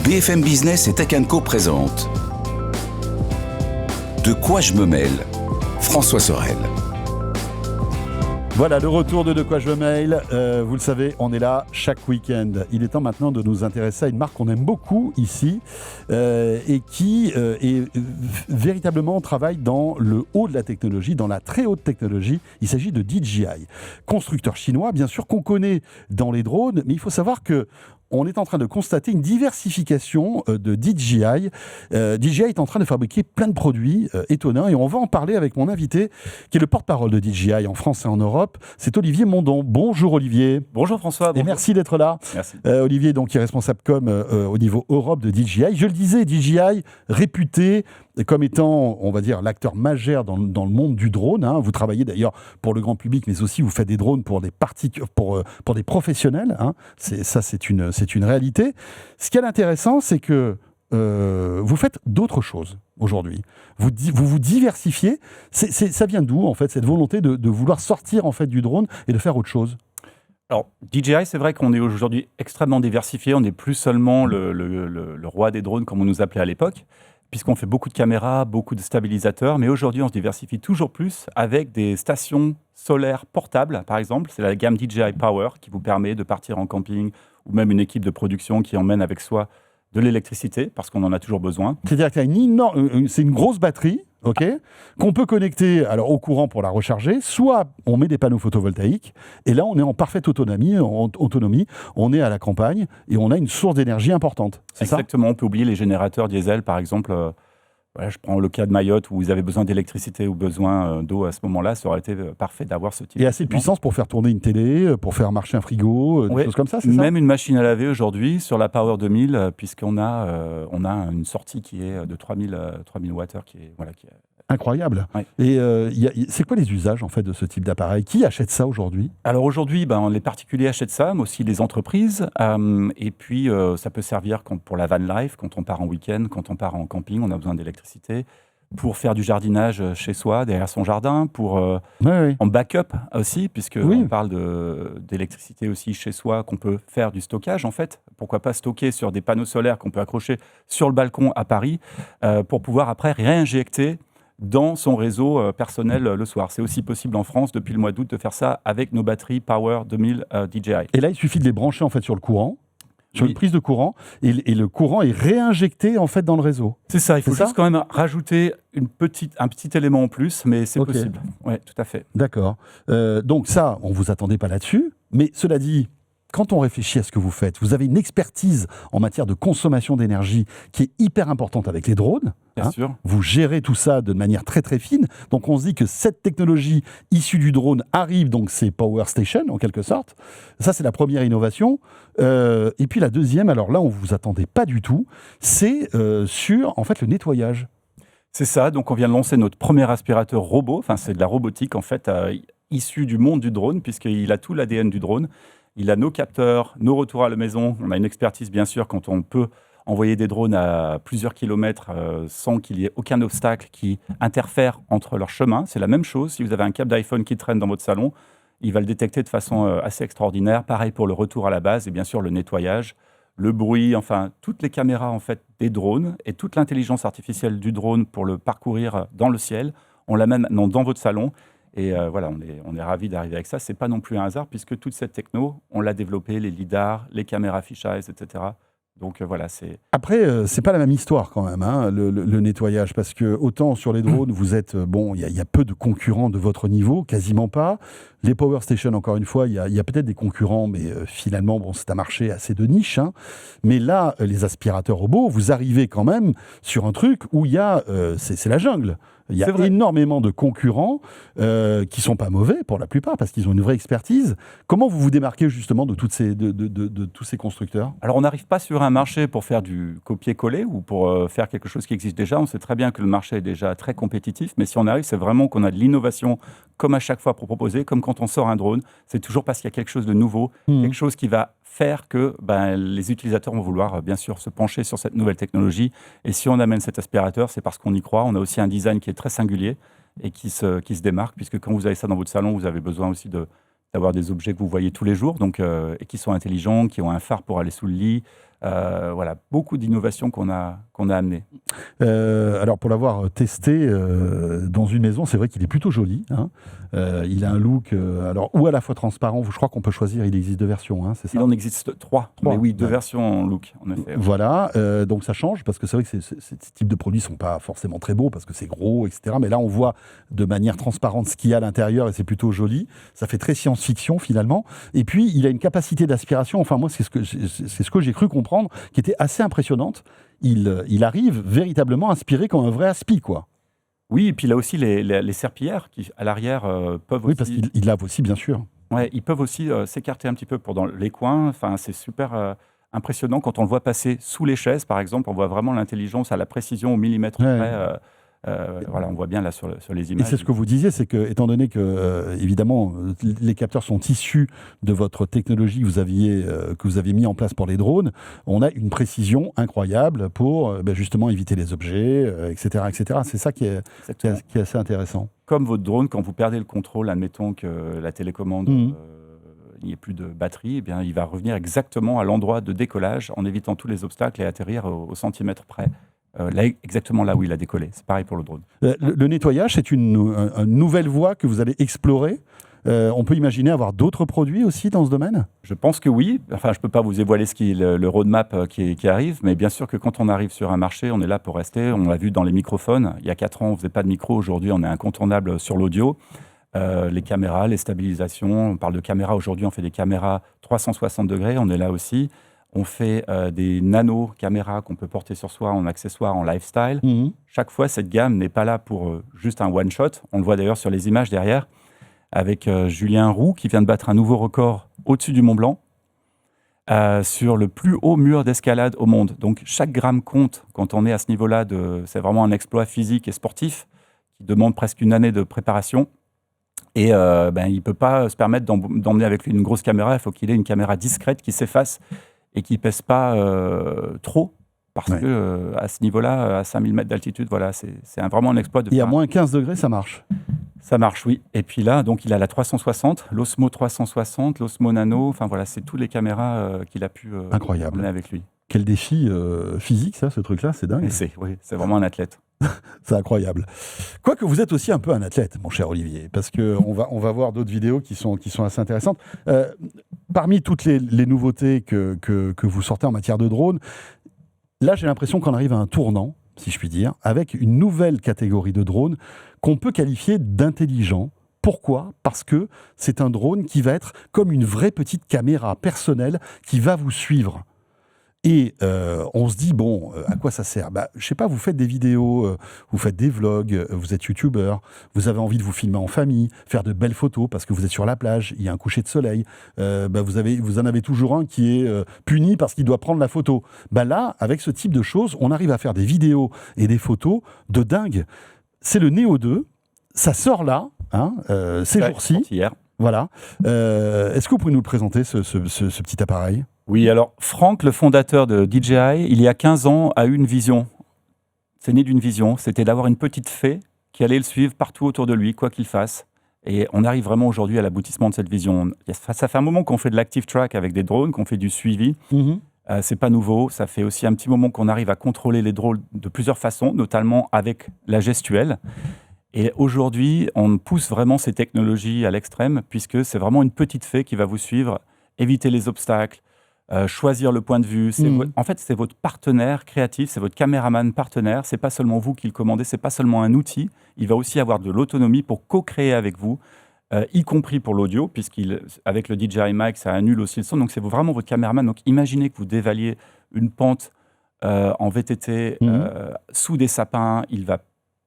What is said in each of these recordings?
BFM Business et Tech Co présente De quoi je me mêle, François Sorel. Voilà, le retour de quoi je me mêle. Vous le savez, on est là chaque week-end. Il est temps maintenant de nous intéresser à une marque qu'on aime beaucoup ici et qui véritablement travaille dans le haut de la technologie, dans la très haute technologie. Il s'agit de DJI, constructeur chinois, bien sûr, qu'on connaît dans les drones, mais il faut savoir que on est en train de constater une diversification de DJI. DJI est en train de fabriquer plein de produits étonnants et on va en parler avec mon invité qui est le porte-parole de DJI en France et en Europe. C'est Olivier Mondon. Bonjour Olivier. Bonjour François. Bonjour. Et merci d'être là. Merci. Olivier donc, qui est responsable com au niveau Europe de DJI. Je le disais, DJI réputé comme étant, on va dire, l'acteur majeur dans le monde du drone. Hein. Vous travaillez d'ailleurs pour le grand public, mais aussi vous faites des drones pour des pour des professionnels. Hein. C'est une réalité. Ce qui est intéressant, c'est que vous faites d'autres choses aujourd'hui. Vous vous diversifiez. Ça vient d'où, en fait, cette volonté de vouloir sortir en fait, du drone et de faire autre chose ? Alors, DJI, c'est vrai qu'on est aujourd'hui extrêmement diversifié. On n'est plus seulement le roi des drones, comme on nous appelait à l'époque, puisqu'on fait beaucoup de caméras, beaucoup de stabilisateurs. Mais aujourd'hui, on se diversifie toujours plus avec des stations solaires portables, par exemple. C'est la gamme DJI Power qui vous permet de partir en camping ou même une équipe de production qui emmène avec soi de l'électricité, parce qu'on en a toujours besoin. C'est-à-dire qu'il y a c'est une grosse batterie, ok, qu'on peut connecter alors, au courant pour la recharger, soit on met des panneaux photovoltaïques, et là on est en parfaite autonomie, on est à la campagne, et on a une source d'énergie importante. C'est Exactement, on peut oublier les générateurs diesel, par exemple. Voilà, je prends le cas de Mayotte où vous avez besoin d'électricité ou besoin d'eau à ce moment-là, ça aurait été parfait d'avoir ce type. Et assez de puissance pour faire tourner une télé, pour faire marcher un frigo, des choses comme ça, c'est ça ? Même une machine à laver aujourd'hui sur la Power 2000, puisqu'on a une sortie qui est de 3000 watts, qui est incroyable. Ouais. Et c'est quoi les usages en fait de ce type d'appareil ? Qui achète ça aujourd'hui ? Alors aujourd'hui, les particuliers achètent ça, mais aussi les entreprises. Et puis ça peut servir pour la van life, quand on part en week-end, quand on part en camping, on a besoin d'électricité. Pour faire du jardinage chez soi, derrière son jardin, en backup aussi, puisqu'on parle d'électricité aussi chez soi, qu'on peut faire du stockage en fait. Pourquoi pas stocker sur des panneaux solaires qu'on peut accrocher sur le balcon à Paris pour pouvoir après réinjecter dans son réseau personnel le soir. C'est aussi possible en France depuis le mois d'août de faire ça avec nos batteries Power 2000 DJI. Et là, il suffit de les brancher en fait sur le courant. Sur une prise de courant, et le courant est réinjecté en fait dans le réseau. C'est ça, il faut juste quand même rajouter un petit élément en plus, mais c'est possible. Oui, tout à fait. D'accord. Donc ça, on ne vous attendait pas là-dessus, mais cela dit, quand on réfléchit à ce que vous faites, vous avez une expertise en matière de consommation d'énergie qui est hyper importante avec les drones. Bien sûr. Vous gérez tout ça de manière très très fine. Donc on se dit que cette technologie issue du drone arrive, donc c'est Power Station en quelque sorte. Ça c'est la première innovation. Et puis la deuxième, alors là on ne vous attendait pas du tout, c'est sur en fait le nettoyage. C'est ça, donc on vient de lancer notre premier aspirateur robot, enfin c'est de la robotique en fait, issue du monde du drone, puisqu'il a tout l'ADN du drone. Il a nos capteurs, nos retours à la maison. On a une expertise, bien sûr, quand on peut envoyer des drones à plusieurs kilomètres sans qu'il y ait aucun obstacle qui interfère entre leurs chemins. C'est la même chose. Si vous avez un câble d'iPhone qui traîne dans votre salon, il va le détecter de façon assez extraordinaire. Pareil pour le retour à la base et bien sûr le nettoyage, le bruit, enfin toutes les caméras en fait des drones et toute l'intelligence artificielle du drone pour le parcourir dans le ciel. On la met maintenant dans votre salon. Et voilà, on est ravis d'arriver avec ça. Ce n'est pas non plus un hasard, puisque toute cette techno, on l'a développée, les lidars, les caméras fisheye, etc. Donc voilà, c'est... Après, c'est pas la même histoire quand même, hein, le nettoyage, parce que autant sur les drones, vous êtes... il y a peu de concurrents de votre niveau, quasiment pas. Les Power Station, encore une fois, il y a peut-être des concurrents, mais finalement, c'est un marché assez de niche. Hein. Mais là, les aspirateurs robots, vous arrivez quand même sur un truc où il y a... c'est la jungle. Il y a énormément de concurrents qui sont pas mauvais pour la plupart parce qu'ils ont une vraie expertise. Comment vous vous démarquez justement de tous ces constructeurs ? Alors on n'arrive pas sur un marché pour faire du copier-coller ou pour faire quelque chose qui existe déjà. On sait très bien que le marché est déjà très compétitif, mais si on arrive, c'est vraiment qu'on a de l'innovation comme à chaque fois pour proposer, comme quand on sort un drone, c'est toujours parce qu'il y a quelque chose de nouveau, quelque chose qui va faire que les utilisateurs vont vouloir bien sûr se pencher sur cette nouvelle technologie. Et si on amène cet aspirateur, c'est parce qu'on y croit. On a aussi un design qui est très singulier et qui se démarque, puisque quand vous avez ça dans votre salon, vous avez besoin aussi d'avoir des objets que vous voyez tous les jours, donc, et qui sont intelligents, qui ont un phare pour aller sous le lit, Voilà, beaucoup d'innovations qu'on a amenées. Alors pour l'avoir testé dans une maison, c'est vrai qu'il est plutôt joli. Hein. Il a un look ou à la fois transparent, je crois qu'on peut choisir, il existe 2 versions, hein, c'est ça? Il en existe 3, mais oui, 2 versions en look, en effet. Voilà, donc ça change, parce que c'est vrai que ces types de produits ne sont pas forcément très beaux, parce que c'est gros, etc. Mais là, on voit de manière transparente ce qu'il y a à l'intérieur, et c'est plutôt joli. Ça fait très science-fiction, finalement. Et puis, il a une capacité d'aspiration, enfin moi, c'est ce que j'ai cru comprendre, qui était assez impressionnante. Il arrive véritablement à aspirer comme un vrai aspi, quoi. Oui, et puis là aussi, les serpillères qui, à l'arrière, peuvent aussi... Oui, parce qu'il lave aussi, bien sûr. Ouais, ils peuvent aussi s'écarter un petit peu dans les coins. Enfin, c'est super impressionnant quand on le voit passer sous les chaises, par exemple. On voit vraiment l'intelligence à la précision au millimètre près. Voilà, on voit bien là sur les images. Et c'est ce que vous disiez, c'est que, étant donné que, évidemment, les capteurs sont issus de votre technologie que vous aviez mis en place pour les drones, on a une précision incroyable pour justement éviter les objets, etc., etc. C'est ça qui est assez intéressant. Comme votre drone, quand vous perdez le contrôle, admettons que la télécommande, il n'y ait plus de batterie, eh bien, il va revenir exactement à l'endroit de décollage en évitant tous les obstacles et atterrir au centimètre près. Là, exactement là où il a décollé. C'est pareil pour le drone. Le nettoyage, c'est une nouvelle voie que vous allez explorer. On peut imaginer avoir d'autres produits aussi dans ce domaine? Je pense que oui. Enfin, je ne peux pas vous dévoiler le roadmap qui arrive, mais bien sûr que quand on arrive sur un marché, on est là pour rester. On l'a vu dans les microphones. Il y a 4 ans, on ne faisait pas de micro. Aujourd'hui, on est incontournable sur l'audio. Les caméras, les stabilisations. On parle de caméras. Aujourd'hui, on fait des caméras 360 degrés. On est là aussi. On fait des nano-caméras qu'on peut porter sur soi en accessoire, en lifestyle. Chaque fois, cette gamme n'est pas là pour juste un one-shot. On le voit d'ailleurs sur les images derrière, avec Julien Roux, qui vient de battre un nouveau record au-dessus du Mont Blanc, sur le plus haut mur d'escalade au monde. Donc, chaque gramme compte quand on est à ce niveau-là. C'est vraiment un exploit physique et sportif qui demande presque une année de préparation. Et il ne peut pas se permettre d'emmener avec lui une grosse caméra. Il faut qu'il ait une caméra discrète qui s'efface et qui ne pèse pas trop, parce que à ce niveau-là, à 5000 mètres d'altitude, voilà, c'est vraiment un exploit. Et à moins 15 degrés, ça marche? Ça marche, oui. Et puis là, donc, il a la 360, l'Osmo 360, l'Osmo Nano, enfin voilà, c'est toutes les caméras qu'il a pu emmener avec lui. Quel défi physique, ça, ce truc-là, c'est dingue. C'est vraiment un athlète. C'est incroyable. Quoique vous êtes aussi un peu un athlète, mon cher Olivier, parce qu'on va voir d'autres vidéos qui sont assez intéressantes. Parmi toutes les nouveautés que vous sortez en matière de drone, là j'ai l'impression qu'on arrive à un tournant, si je puis dire, avec une nouvelle catégorie de drone qu'on peut qualifier d'intelligent. Pourquoi ? Parce que c'est un drone qui va être comme une vraie petite caméra personnelle qui va vous suivre. Et on se dit, bon, à quoi ça sert ? Je sais pas, vous faites des vidéos, vous faites des vlogs, vous êtes youtubeur, vous avez envie de vous filmer en famille, faire de belles photos parce que vous êtes sur la plage, il y a un coucher de soleil, vous en avez toujours un qui est puni parce qu'il doit prendre la photo. Là, avec ce type de choses, on arrive à faire des vidéos et des photos de dingue. C'est le Neo 2, ça sort là, ces jours-ci. Hier. Voilà. Est-ce que vous pouvez nous le présenter, ce petit appareil ? Oui, alors Franck, le fondateur de DJI, il y a 15 ans, a eu une vision. C'est né d'une vision, c'était d'avoir une petite fée qui allait le suivre partout autour de lui, quoi qu'il fasse. Et on arrive vraiment aujourd'hui à l'aboutissement de cette vision. Ça fait un moment qu'on fait de l'active track avec des drones, qu'on fait du suivi. C'est pas nouveau, ça fait aussi un petit moment qu'on arrive à contrôler les drones de plusieurs façons, notamment avec la gestuelle. Et aujourd'hui, on pousse vraiment ces technologies à l'extrême, puisque c'est vraiment une petite fée qui va vous suivre, éviter les obstacles, choisir le point de vue. En fait, c'est votre partenaire créatif, c'est votre caméraman partenaire. C'est pas seulement vous qui le commandez, c'est pas seulement un outil. Il va aussi avoir de l'autonomie pour co-créer avec vous, y compris pour l'audio, puisqu'avec le DJI Mic, ça annule aussi le son. Donc, c'est vraiment votre caméraman. Donc, imaginez que vous dévaliez une pente en VTT sous des sapins. Il va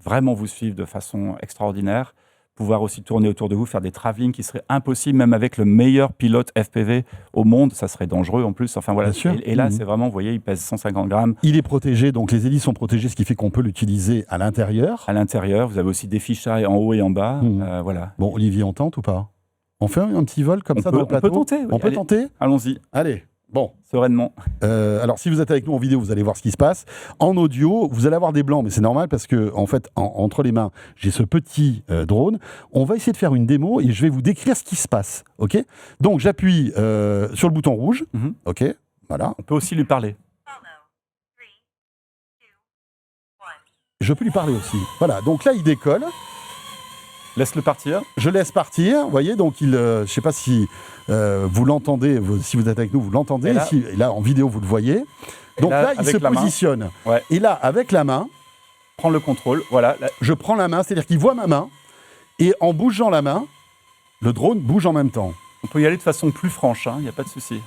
vraiment vous suivre de façon extraordinaire. Pouvoir aussi tourner autour de vous, faire des travelling qui seraient impossibles, même avec le meilleur pilote FPV au monde, ça serait dangereux en plus. Enfin voilà. Et là, c'est vraiment, vous voyez, il pèse 150 grammes. Il est protégé, donc les hélices sont protégées, ce qui fait qu'on peut l'utiliser à l'intérieur. À l'intérieur, vous avez aussi des fichailles en haut et en bas. Voilà. Bon, Olivier, on tente ou pas ? On fait un petit vol comme ça dans le plateau ? On peut tenter. Oui. On peut tenter ? Allons-y. Allez. Bon. Sereinement. Alors, si vous êtes avec nous en vidéo, vous allez voir ce qui se passe. En audio, vous allez avoir des blancs, mais c'est normal parce que, en fait, entre les mains, j'ai ce petit drone. On va essayer de faire une démo et je vais vous décrire ce qui se passe. Ok ? Donc, j'appuie sur le bouton rouge. Ok ? Voilà. On peut aussi lui parler. Je peux lui parler aussi. Voilà, donc là, il décolle. Laisse-le partir. Je laisse partir, vous voyez, donc je ne sais pas si vous l'entendez, si vous êtes avec nous, vous l'entendez. Et là, en vidéo, vous le voyez. Donc là, il se positionne. Ouais. Et là, avec la main... Prends le contrôle, voilà. Je prends la main, c'est-à-dire qu'il voit ma main, et en bougeant la main, le drone bouge en même temps. On peut y aller de façon plus franche, il n'y a pas de souci.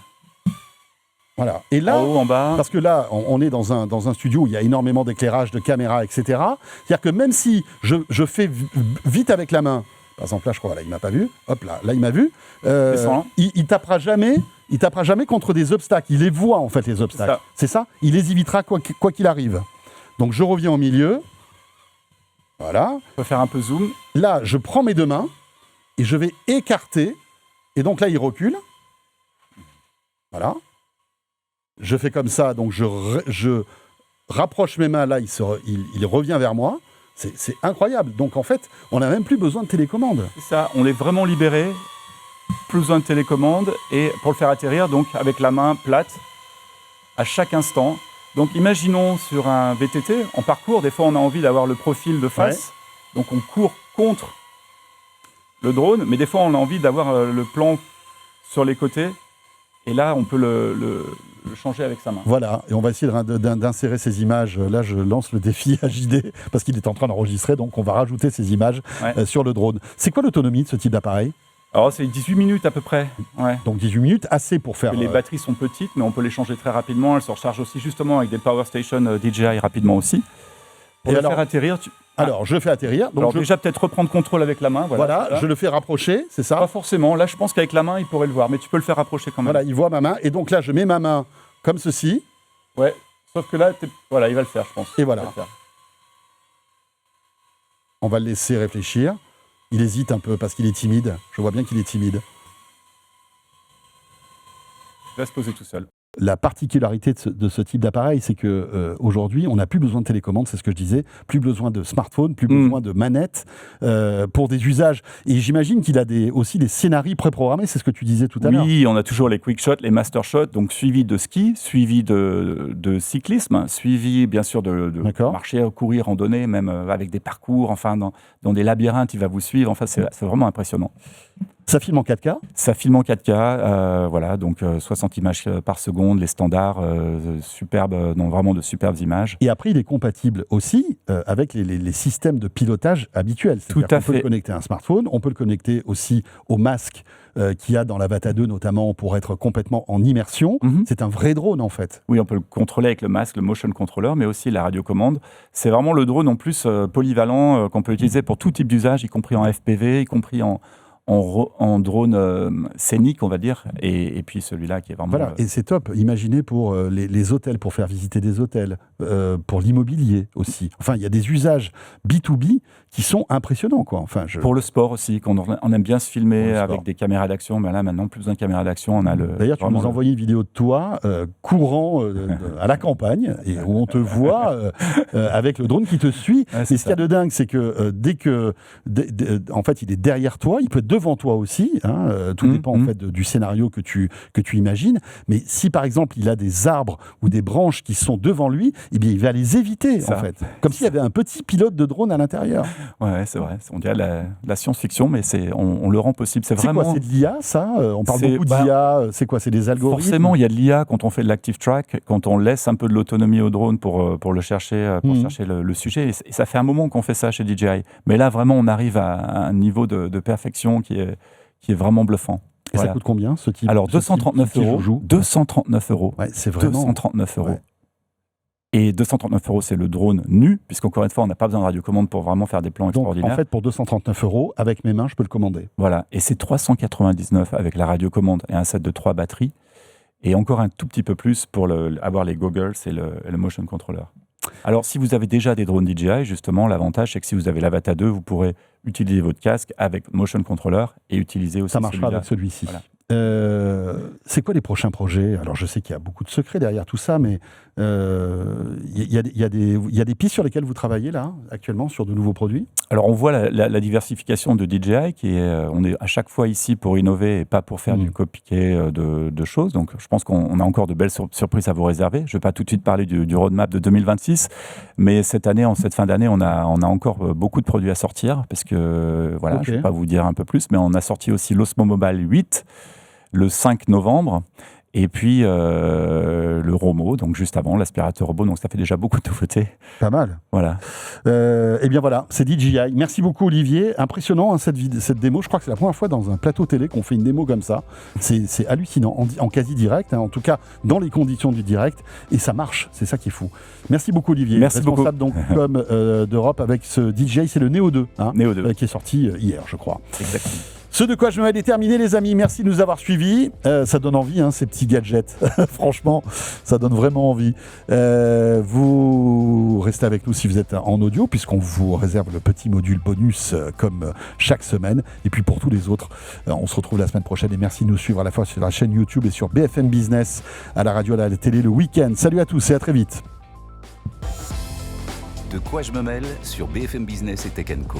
Voilà. Et là, en haut, en bas. Parce que là, on est dans un studio où il y a énormément d'éclairage, de caméras, etc. C'est-à-dire que même si je fais vite avec la main, par exemple là, je crois, là, il m'a pas vu. Hop là, il m'a vu. Il tapera jamais. Il tapera jamais contre des obstacles. Il les voit en fait les obstacles. C'est ça. Il les évitera quoi qu'il arrive. Donc je reviens au milieu. Voilà. On peut faire un peu zoom. Là, je prends mes deux mains et je vais écarter. Et donc là, il recule. Voilà. Je fais comme ça, donc je rapproche mes mains, là, il revient vers moi. C'est incroyable. Donc en fait, on n'a même plus besoin de télécommande. C'est ça, on est vraiment libéré. Plus besoin de télécommande. Et pour le faire atterrir, donc avec la main plate, à chaque instant. Donc imaginons sur un VTT, en parcours, des fois on a envie d'avoir le profil de face. Ouais. Donc on court contre le drone, mais des fois on a envie d'avoir le plan sur les côtés. Et là, on peut le changer avec sa main. Voilà, et on va essayer d'insérer ces images. Là, je lance le défi à JD, parce qu'il est en train d'enregistrer, donc on va rajouter ces images sur le drone. C'est quoi l'autonomie de ce type d'appareil ? Alors, c'est 18 minutes à peu près. Ouais. Donc 18 minutes, assez pour faire... Les batteries sont petites, mais on peut les changer très rapidement. Elles se rechargent aussi justement avec des power stations DJI rapidement aussi. Pour le faire atterrir... Alors, je le fais atterrir. Donc déjà, peut-être reprendre contrôle avec la main. Voilà, je le fais rapprocher, c'est ça ? Pas forcément. Là, je pense qu'avec la main, il pourrait le voir, mais tu peux le faire rapprocher quand même. Voilà, il voit ma main. Et donc là, je mets ma main comme ceci. Ouais, sauf que là, voilà, il va le faire, je pense. Et voilà. On va le laisser réfléchir. Il hésite un peu parce qu'il est timide. Je vois bien qu'il est timide. Il va se poser tout seul. La particularité de ce type d'appareil, c'est que aujourd'hui, on n'a plus besoin de télécommande, c'est ce que je disais, plus besoin de smartphone, plus besoin de manette pour des usages. Et j'imagine qu'il a aussi des scénarios préprogrammés, c'est ce que tu disais tout à l'heure. Oui, on a toujours les quick shots, les master shots, donc suivi de ski, suivi de cyclisme, suivi bien sûr de marcher, courir, randonner, même avec des parcours, enfin dans des labyrinthes, il va vous suivre. Enfin, c'est vraiment impressionnant. Ça filme en 4K ? Ça filme en 4K, voilà, donc 60 images par seconde, les standards, superbes, vraiment de superbes images. Et après, il est compatible aussi avec les systèmes de pilotage habituels. Tout à fait. On peut le connecter à un smartphone, on peut le connecter aussi au masque qu'il y a dans l'Avata 2 notamment pour être complètement en immersion. C'est un vrai drone en fait. Oui, on peut le contrôler avec le masque, le motion controller, mais aussi la radiocommande. C'est vraiment le drone en plus polyvalent qu'on peut utiliser pour tout type d'usage, y compris en FPV, y compris en drone scénique, on va dire, et puis celui-là qui est vraiment... Voilà, et c'est top. Imaginez pour les hôtels, pour faire visiter des hôtels, pour l'immobilier aussi. Enfin, il y a des usages B2B qui sont impressionnants, quoi. Enfin, Pour le sport aussi, on aime bien se filmer avec des caméras d'action, mais là, maintenant, plus besoin de caméras d'action, on a le... D'ailleurs, tu nous as envoyé une vidéo de toi courant à la campagne, et où on te voit avec le drone qui te suit. Ouais, et ce qu'il y a de dingue, c'est que en fait, il est derrière toi, il peut être devant toi aussi, tout dépend en fait du scénario que tu imagines, mais si par exemple il a des arbres ou des branches qui sont devant lui, eh bien il va les éviter en fait, comme s'il y avait un petit pilote de drone à l'intérieur. Ouais, c'est vrai, on dirait la science-fiction, mais on le rend possible. C'est vraiment... quoi, c'est de l'IA ça ? On parle beaucoup d'IA, c'est quoi, c'est des algorithmes ? Forcément, il y a de l'IA quand on fait de l'active track, quand on laisse un peu de l'autonomie au drone pour le chercher, chercher le sujet, et ça fait un moment qu'on fait ça chez DJI, mais là vraiment on arrive à un niveau de perfection qui est vraiment bluffant. Et ça coûte combien ce type ? Alors 239 €. 239 €. Ouais, c'est vraiment... 239 €. Ouais. Et 239 €, c'est le drone nu, puisqu'encore une fois, on n'a pas besoin de radiocommande pour vraiment faire des plans extraordinaires. En fait, pour 239 €, avec mes mains, je peux le commander. Voilà. Et c'est 399 € avec la radiocommande et un set de 3 batteries. Et encore un tout petit peu plus pour avoir les goggles et le motion controller. Alors, si vous avez déjà des drones DJI, justement, l'avantage, c'est que si vous avez l'Avata 2, vous pourrez utiliser votre casque avec motion controller et utiliser aussi celui-là. Ça marchera avec celui-ci. Voilà. C'est quoi les prochains projets ? Alors, je sais qu'il y a beaucoup de secrets derrière tout ça, mais Il y a des pistes sur lesquelles vous travaillez là, actuellement, sur de nouveaux produits? Alors, on voit la diversification de DJI, on est à chaque fois ici pour innover et pas pour faire du copiquet de choses. Donc, je pense qu'on a encore de belles surprises à vous réserver. Je ne vais pas tout de suite parler du roadmap de 2026, mais cette année, en cette fin d'année, on a encore beaucoup de produits à sortir, parce que, voilà, je ne vais pas vous dire un peu plus, mais on a sorti aussi l'Osmo Mobile 8 le 5 novembre. Et puis le Romo, donc juste avant, l'aspirateur robot, donc ça fait déjà beaucoup de nouveautés. Pas mal. Voilà. Eh bien voilà, c'est DJI. Merci beaucoup Olivier. Impressionnant hein, cette démo. Je crois que c'est la première fois dans un plateau télé qu'on fait une démo comme ça. C'est hallucinant, en quasi direct, hein, en tout cas dans les conditions du direct. Et ça marche, c'est ça qui est fou. Merci beaucoup Olivier. Merci responsable beaucoup. donc com d'Europe avec ce DJI, c'est le Neo 2. Hein, Neo 2. Qui est sorti hier, je crois. Exactement. Ce de quoi je me vais terminé les amis, merci de nous avoir suivis, ça donne envie hein, ces petits gadgets, franchement ça donne vraiment envie. Vous restez avec nous si vous êtes en audio puisqu'on vous réserve le petit module bonus comme chaque semaine et puis pour tous les autres on se retrouve la semaine prochaine et merci de nous suivre à la fois sur la chaîne YouTube et sur BFM Business, à la radio, à la télé le week-end. Salut à tous et à très vite. De quoi je me mêle sur BFM Business et Tech & Co.